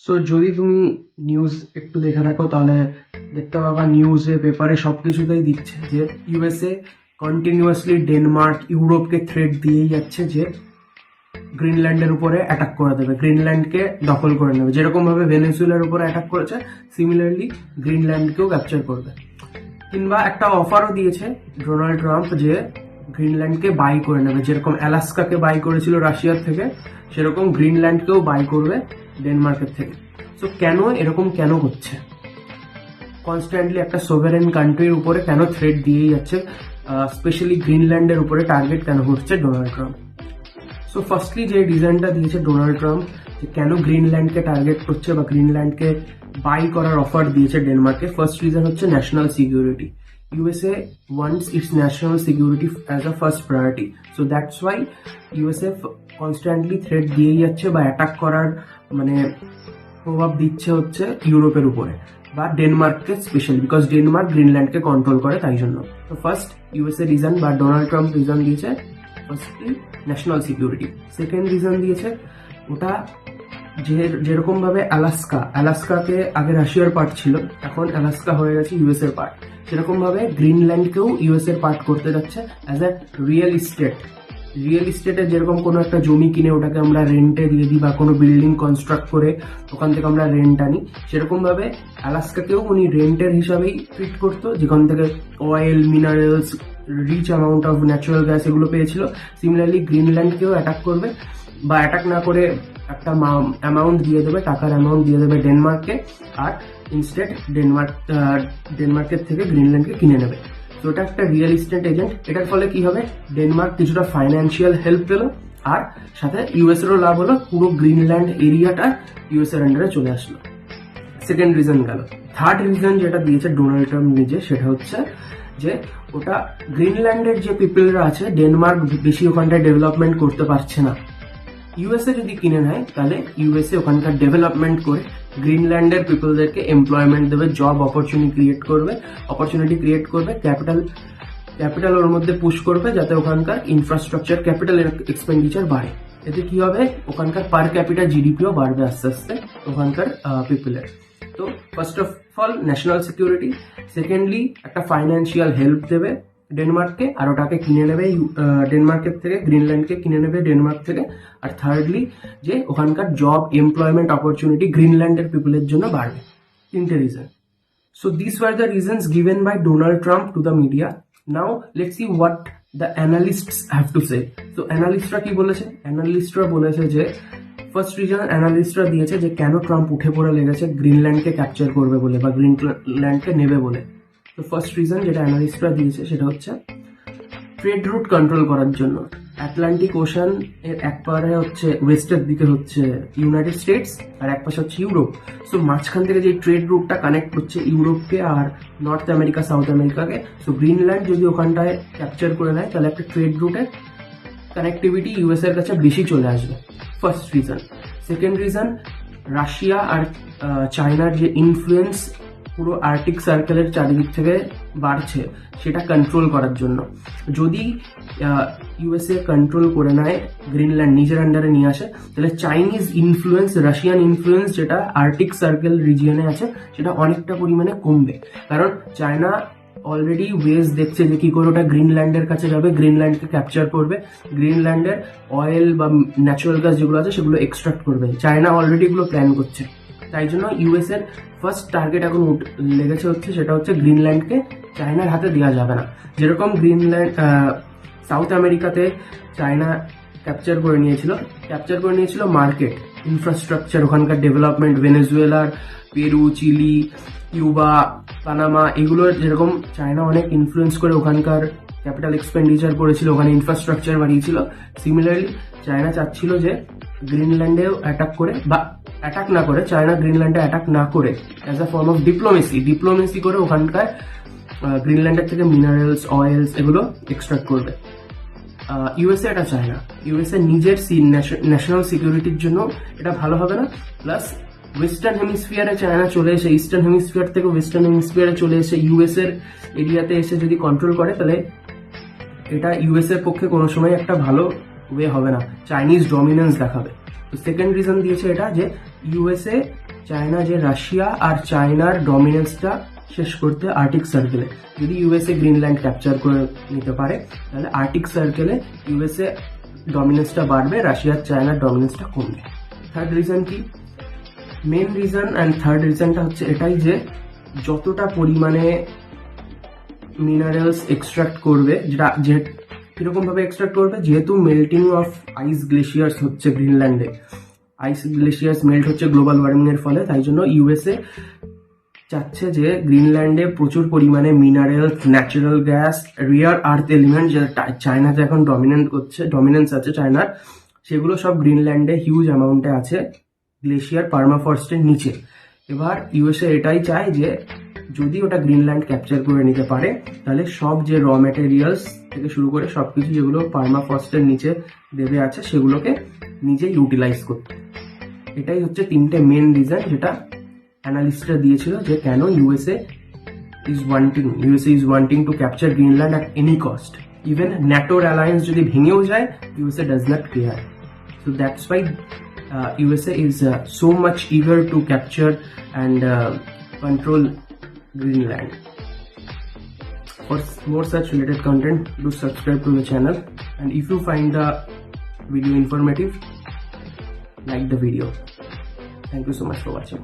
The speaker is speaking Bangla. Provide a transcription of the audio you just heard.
সো যদি তুমি নিউজ একটু দেখে থাকো তাহলে দেখতে পাবা নিউজে পেপারে সব কিছুতেই দিচ্ছে যে ইউএসএ কন্টিনিউয়াসলি ডেনমার্ক ইউরোপকে থ্রেট দিয়েই যাচ্ছে যে গ্রিনল্যান্ডের উপরে অ্যাটাক করে দেবে, গ্রিনল্যান্ডকে দখল করে নেবে। যেরকমভাবে ভেনেজুয়েলার উপরে অ্যাটাক করেছে, সিমিলারলি গ্রিনল্যান্ডকেও ক্যাপচার করবে। কিংবা একটা অফারও দিয়েছে ডোনাল্ড ট্রাম্প যে গ্রিনল্যান্ডকে বাই করে নেবে, যেরকম অ্যালাস্কাকে বাই করেছিল রাশিয়ার থেকে, সেরকম গ্রিনল্যান্ডকেও বাই করবে ডেনমার্কের থেকে। সো এরকম কেন হচ্ছে? কনস্ট্যান্টলি একটা সোভারেন কান্ট্রির উপরে কেন থ্রেট দিয়েই যাচ্ছে, স্পেশালি গ্রিনল্যান্ডের উপরে টার্গেট কেন করছে ডোনাল্ড ট্রাম্প? সো ফার্স্টলি যে রিজনটা দিয়েছে ডোনাল্ড ট্রাম্প যে কেন গ্রিনল্যান্ডকে টার্গেট করছে বা গ্রিনল্যান্ডকে বাই করার অফার দিয়েছে ডেনমার্কে, ফার্স্ট রিজন হচ্ছে national security. USA wants its national security as a first priority. So that's why USA constantly threat দিয়ে যাচ্ছে বা অ্যাটাক করার মানে প্রভাব দিচ্ছে হচ্ছে ইউরোপের উপরে বা ডেনমার্ককে স্পেশালি, বিকজ ডেনমার্ক গ্রিনল্যান্ডকে কন্ট্রোল করে তাই জন্য। তো ফার্স্ট ইউএসএ রিজন বা ডোনাল্ড ট্রাম্প রিজন দিয়েছে firstly national security. Second reason দিয়েছে ওটা যেরকম ভাবে অ্যালাস্কাকে আগে রাশিয়ার পার্ট ছিল, এখন অ্যালাস্কা হয়ে গেছে ইউএস এর পার্ট, সেরকম ভাবে গ্রিনল্যান্ডকেও ইউএস এর পার্ট করতে যাচ্ছে অ্যাজ এ রিয়েল ইস্টেটে। যেরকম কোনো একটা জমি কিনে ওটাকে আমরা রেন্টে দিয়ে দিই বা কোনো বিল্ডিং কনস্ট্রাক্ট করে ওখান থেকে আমরা রেন্ট আনি, সেরকম ভাবে অ্যালাস্কাকেও উনি রেন্টের হিসাবেই ট্রিট করতো, যেখান থেকে oil, minerals, rich amount of natural gas এগুলো পেয়েছিল। সিমিলারলি গ্রিনল্যান্ডকেও অ্যাটাক করবে বা অ্যাটাক না করে একটা অ্যামাউন্ট দিয়ে দেবে, টাকার অ্যামাউন্ট দিয়ে দেবে ডেনমার্ককে, আর ইনস্টেড ডেনমার্কের থেকে গ্রিনল্যান্ডকে কিনে নেবে। তো এটা একটা রিয়েল ইস্টেট এজেন্ট। এটার ফলে কি হবে, ডেনমার্ক কিছুটা ফাইন্যান্সিয়াল হেল্প পেলো, আর সাথে ইউএস এরও লাভ হলো, পুরো গ্রিনল্যান্ড এরিয়াটা ইউএস এর আন্ডারে চলে আসলো। সেকেন্ড রিজন গেল। থার্ড রিজন যেটা দিয়েছে ডোনাল্ড ট্রাম্প নিজে, সেটা হচ্ছে যে ওটা গ্রিনল্যান্ডের যে পিপলরা আছে, ডেনমার্ক বেশি ওখানটায় ডেভেলপমেন্ট করতে পারছে না, ইউএসএ যদি কিনে নেয় তাহলে ইউএসএ ওখানকার ডেভেলপমেন্ট করে গ্রিনল্যান্ডের পিপলদেরকে এমপ্লয়মেন্ট দেবে, জব অপরচুনিটি ক্রিয়েট করবে, ক্যাপিটাল ওর মধ্যে পুশ করবে যাতে ওখানকার ইনফ্রাস্ট্রাকচার, ক্যাপিটাল এক্সপেন্ডিচার বাড়ে। এতে কি হবে, ওখানকার পার ক্যাপিটা জিডিপিও বাড়বে আস্তে আস্তে ওখানকার পিপলের। তো first of all national security, secondly একটা ফাইন্যান্সিয়াল হেল্প দেবে ডেনমার্ককে, আর ওটাকে কিনে নেবে ডেনমার্কের থেকে, গ্রিনল্যান্ডকে কিনে নেবে ডেনমার্ক থেকে, আর থার্ডলি যে ওখানকার জব এমপ্লয়মেন্ট অপরচুনিটি গ্রিনল্যান্ডের পিপলের জন্য বাড়বে। তিনটে reason. So these were the reasons given by Donald Trump to the media. Now let's see what the analysts have to say. So analystরা কি বলেছে? অ্যানালিস্টরা বলেছে যে ফার্স্ট রিজন অ্যানালিস্টরা দিয়েছে যে কেন ট্রাম্প উঠে পড়ে লেগেছে গ্রিনল্যান্ডকে ক্যাপচার করবে বলে বা গ্রিনল্যান্ডকে নেবে বলে। তো ফার্স্ট রিজন যেটা অ্যানালিস্টরা দিয়েছে সেটা হচ্ছে ট্রেড রুট কন্ট্রোল করার জন্য। আটলান্টিক ওশান এর এক পারে হচ্ছে ওয়েস্টের দিকে হচ্ছে ইউনাইটেড স্টেটস আর এক পাশে হচ্ছে ইউরোপ। সো মাঝখান থেকে যে ট্রেড রুটটা কানেক্ট করছে ইউরোপকে আর নর্থ আমেরিকা, সাউথ আমেরিকাকে, সো গ্রিনল্যান্ড যদি ওখানটায় ক্যাপচার করে নেয় তাহলে একটা ট্রেড রুটের কানেক্টিভিটি ইউএস এর কাছে বেশি চলে আসবে। First reason. Second reason, Russia আর চায়নার যে ইনফ্লুয়েন্স পুরো আর্কটিক সার্কেলের চারিদিক থেকে বাড়ছে, সেটা কন্ট্রোল করার জন্য। যদি ইউএসএ কন্ট্রোল করে নেয় গ্রিনল্যান্ড, নিজের আন্ডারে নিয়ে আসে, তাহলে চাইনিজ ইনফ্লুয়েন্স, রাশিয়ান ইনফ্লুয়েন্স যেটা আর্কটিক সার্কেল রিজিয়নে আছে সেটা অনেকটা পরিমাণে কমবে। কারণ চায়না অলরেডি ওয়েজ দেখছে যে কি করে ওটা গ্রিনল্যান্ডের কাছে যাবে, গ্রিনল্যান্ডকে ক্যাপচার করবে, গ্রিনল্যান্ডের অয়েল বা ন্যাচারাল গ্যাস যেগুলো আছে সেগুলো এক্সট্রাক্ট করবে। চায়না অলরেডি এগুলো প্ল্যান করছে। তাই জন্য ইউএস এর ফার্স্ট টার্গেট এখন লেগেছে হচ্ছে সেটা হচ্ছে গ্রিনল্যান্ডকে চায়নার হাতে দেওয়া যাবে না। যেরকম গ্রিনল্যান্ড সাউথ আমেরিকাতে চায়না ক্যাপচার করে নিয়েছিল মার্কেট, ইনফ্রাস্ট্রাকচার, ওখানকার ডেভেলপমেন্ট, ভেনেজুয়েলার, পেরু, চিলি, কিউবা, পানামা, এগুলোর যেরকম চায়না অনেক ইনফ্লুয়েন্স করে ওখানকার ক্যাপিটাল এক্সপেন্ডিচার করেছিল, ওখানে ইনফ্রাস্ট্রাকচার বাড়িয়েছিল। সিমিলারলি চায়না চাচ্ছিল যে গ্রিনল্যান্ডেও অ্যাটাক করে বা অ্যাটাক না করে, চায়না গ্রিনল্যান্ডে অ্যাটাক না করে as a form of diplomacy করে ওখানকার গ্রিনল্যান্ডের থেকে মিনারেলস, অয়েলস এগুলো এক্সট্রাক্ট করবে। ইউএসএ এটা চায় না। ইউএসএ নিজের ন্যাশনাল সিকিউরিটির জন্য এটা ভালো হবে না। প্লাস ওয়েস্টার্ন হেমিস্ফিয়ারে চায়না চলে এসে, ইস্টার্ন হেমিস্ফিয়ার থেকে ওয়েস্টার্ন হেমিস্ফিয়ারে চলে এসে ইউএস এর এরিয়াতে এসে যদি কন্ট্রোল করে, তাহলে এটা ইউএস এর পক্ষে কোনো সময় একটা ভালো ওয়ে হবে না, চাইনিজ ডমিনেন্স দেখাবে। তো সেকেন্ড রিজন দিয়েছে এটা যে ইউএসএ চায়না যে রাশিয়া আর চায়নার ডমিনেন্সটা শেষ করতে আর্কটিক সার্কেলে, যদি ইউএসএ গ্রিনল্যান্ড ক্যাপচার করে নিতে পারে তাহলে আর্কটিক সার্কেলে ইউএসএ ডমিনেন্সটা বাড়বে, রাশিয়ার চায়নার ডমিনেন্সটা কমবে। থার্ড রিজন কি? মেন রিজন অ্যান্ড থার্ড রিজনটা হচ্ছে এটাই যে যতটা পরিমাণে মিনারেলস এক্সট্রাক্ট করবে, যেটা কিরকম ভাবে এক্সট্রাক্ট করবে, যেহেতু মেল্টিং অফ আইস গ্লেশিয়ার্স হচ্ছে গ্রিনল্যান্ডে, আইস গ্লেশিয়ার্স মেল্ট হচ্ছে গ্লোবাল ওয়ার্মিং এর ফলে, তাই জন্য ইউএসএ চাচ্ছে যে গ্রিনল্যান্ডে প্রচুর পরিমাণে মিনারেলস, ন্যাচারাল গ্যাস, রিয়ার আর্থ এলিমেন্ট, যেটা চায়নাতে এখন ডমিনেন্স আছে চায়নার, সেগুলো সব গ্রিনল্যান্ডে হিউজ অ্যামাউন্টে আছে গ্লেশিয়ার পার্মাফ্রস্টের নিচে। এবার ইউএসএ এটাই চায় যে যদি ওটা গ্রিনল্যান্ড ক্যাপচার করে নিতে পারে তাহলে সব যে র ম্যাটেরিয়ালস থেকে শুরু করে সবকিছু যেগুলো পার্মাফ্রস্টের নিচে দেবে আছে সেগুলোকে নিজে ইউটিলাইজ করতে। এটাই হচ্ছে তিনটে মেন রিজন যেটা অ্যানালিস্টরা দিয়েছিল যে কেন USA is wanting to capture Greenland at any cost. Even ন্যাটোর অ্যালায়েন্স যদি ভেঙেও যায়, USA does not care. So that's why USA is so much eager to capture and control Greenland. For more such related content, do subscribe to the channel, and if you find the video informative, like the video. Thank you so much for watching.